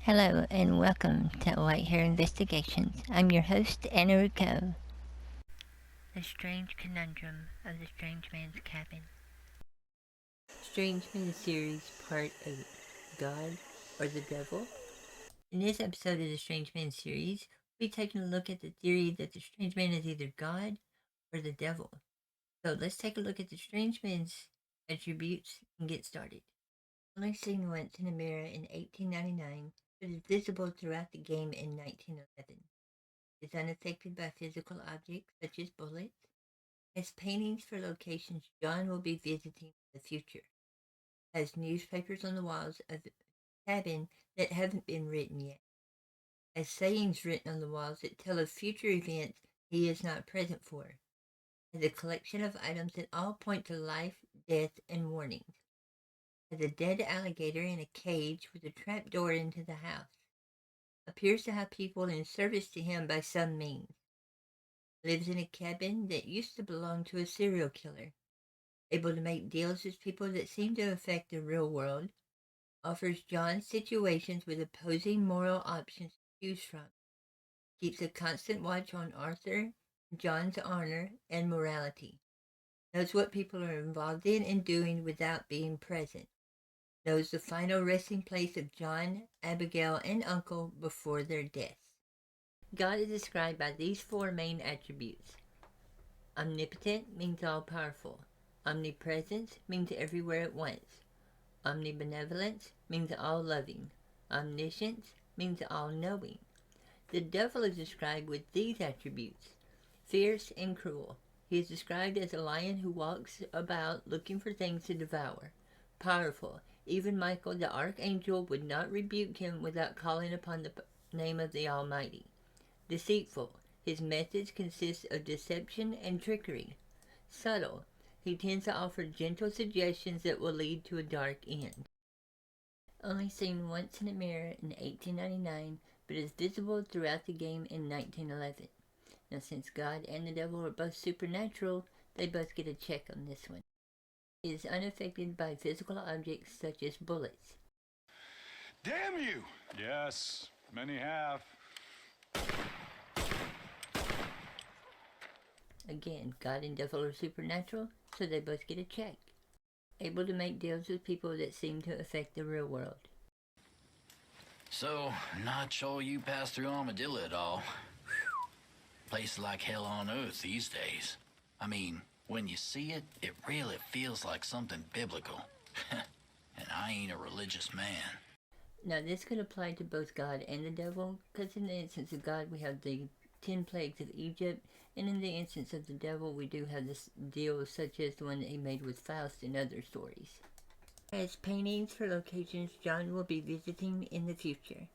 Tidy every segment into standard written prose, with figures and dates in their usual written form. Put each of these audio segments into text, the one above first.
Hello and welcome to Hare Investigations. I'm your host, Anna Rucco. The Strange Conundrum of the Strangeman's Cabin. Strangeman Series Part 8, God or the Devil? In this episode of the Strangeman series, we'll be taking a look at the theory that the Strangeman is either God or the Devil. So let's take a look at the Strangeman's attributes and get started. Only seen once in a mirror in 1899, but is visible throughout the game in 1911. Is unaffected by physical objects such as bullets. Has paintings for locations John will be visiting in the future. Has newspapers on the walls of the cabin that haven't been written yet. Has sayings written on the walls that tell of future events he is not present for. Has a collection of items that all point to life, death, and warnings. Has a dead alligator in a cage with a trap door into the house. Appears to have people in service to him by some means. Lives in a cabin that used to belong to a serial killer. Able to make deals with people that seem to affect the real world. Offers John situations with opposing moral options to choose from. Keeps a constant watch on Arthur, John's honor, and morality. Knows what people are involved in and doing without being present. Knows the final resting place of John, Abigail, and Uncle before their deaths. God is described by these four main attributes. Omnipotent means all-powerful. Omnipresence means everywhere at once. Omnibenevolence means all-loving. Omniscience means all-knowing. The devil is described with these attributes. Fierce and cruel. He is described as a lion who walks about looking for things to devour. Powerful. Even Michael the archangel would not rebuke him without calling upon the name of the Almighty. Deceitful. His methods consist of deception and trickery. Subtle. He tends to offer gentle suggestions that will lead to a dark end. Only seen once in a mirror in 1899, but is visible throughout the game in 1911. Now, since God and the devil are both supernatural, they both get a check on this one. He is unaffected by physical objects such as bullets. Damn you! Yes, many have. Again, God and devil are supernatural, so they both get a check. Able to make deals with people that seem to affect the real world. So, not sure you pass through Armadillo at all. Place like hell on earth these days. I mean, when you see it, it really feels like something biblical. And I ain't a religious man. Now, this could apply to both God and the devil, because in the instance of God, we have the 10 plagues of Egypt, and in the instance of the devil, we do have this deal such as the one that he made with Faust and other stories. As paintings for locations John will be visiting in the future.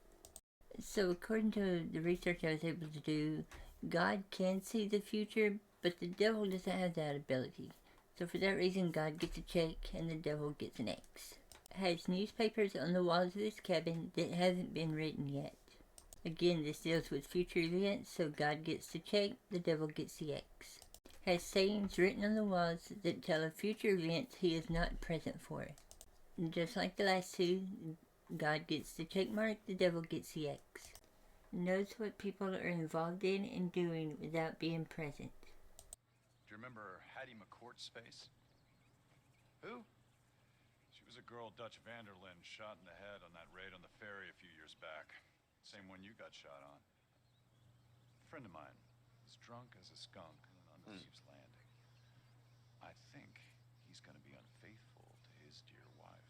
So according to the research I was able to do, God can see the future, but the devil doesn't have that ability. So for that reason, God gets a check and the devil gets an X. Has newspapers on the walls of this cabin that haven't been written yet. Again, this deals with future events, so God gets the check, the devil gets the X. Has sayings written on the walls that tell of future events he is not present for. And just like the last two, God gets the check mark, the devil gets the X. Knows what people are involved in and doing without being present. Do you remember Hattie McCourt's face? Who? She was a girl Dutch Vanderlyn shot in the head on that raid on the ferry a few years back. Same one you got shot on. A friend of mine was drunk as a skunk on the ship's landing. I think he's gonna be unfaithful to his dear wife.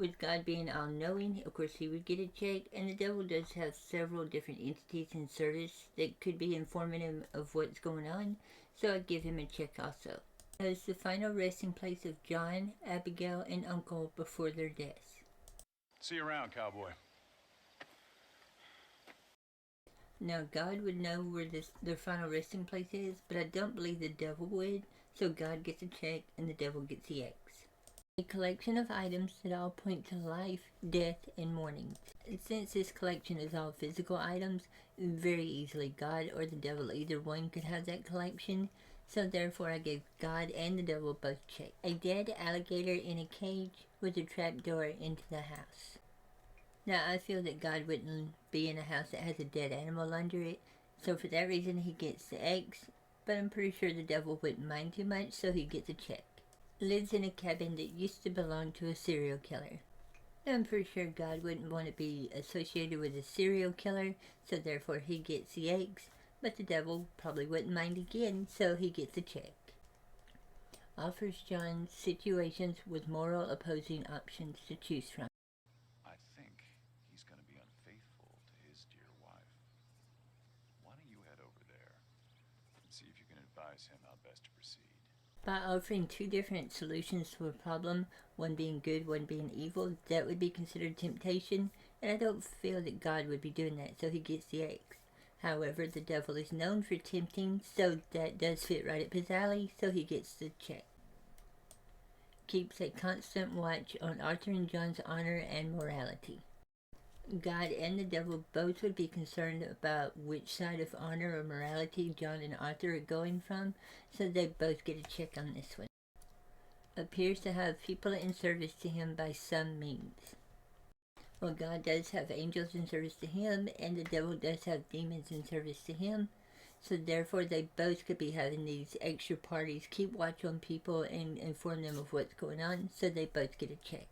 With God being all-knowing, of course he would get a check, and the devil does have several different entities in service that could be informing him of what's going on, so I'd give him a check also. As the final resting place of John, Abigail, and Uncle before their deaths. See you around, cowboy. Now, God would know where their final resting place is, but I don't believe the devil would, so God gets a check and the devil gets the X. A collection of items that all point to life, death, and mourning. Since this collection is all physical items, very easily God or the devil, either one could have that collection, so therefore I gave God and the devil both checks. A dead alligator in a cage with a trapdoor into the house. Now, I feel that God wouldn't be in a house that has a dead animal under it, so for that reason he gets the eggs, but I'm pretty sure the devil wouldn't mind too much, so he gets a check. Lives in a cabin that used to belong to a serial killer. Now, I'm pretty sure God wouldn't want to be associated with a serial killer, so therefore he gets the eggs, but the devil probably wouldn't mind again, so he gets a check. Offers John situations with moral opposing options to choose from. I think he's going to be unfaithful to his dear wife. Why don't you head over there and see if you can advise him how best to proceed? By offering two different solutions to a problem, one being good, one being evil, that would be considered temptation, and I don't feel that God would be doing that, so he gets the eggs. However, the devil is known for tempting, so that does fit right up his alley, so he gets the check. Keeps a constant watch on Arthur and John's honor and morality. God and the devil both would be concerned about which side of honor or morality John and Arthur are going from, so they both get a check on this one. Appears to have people in service to him by some means. Well, God does have angels in service to him, and the devil does have demons in service to him, so therefore they both could be having these extra parties, keep watch on people and inform them of what's going on, so they both get a check.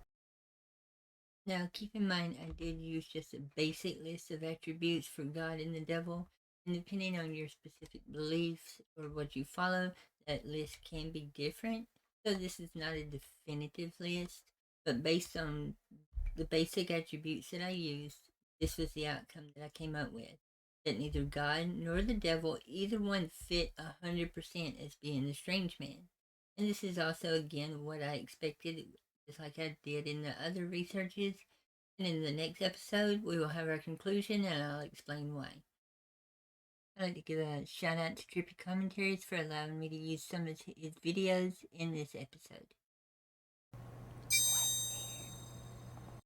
Now, keep in mind, I did use just a basic list of attributes for God and the devil, and depending on your specific beliefs or what you follow, that list can be different. So, this is not a definitive list, but based on the basic attributes that I used, this was the outcome that I came up with. That neither God nor the devil, either one fit 100% as being the Strangeman. And this is also, again, what I expected, just like I did in the other researches. And in the next episode, we will have our conclusion and I'll explain why. I'd like to give a shout out to Trippy Commentaries for allowing me to use some of his videos in this episode.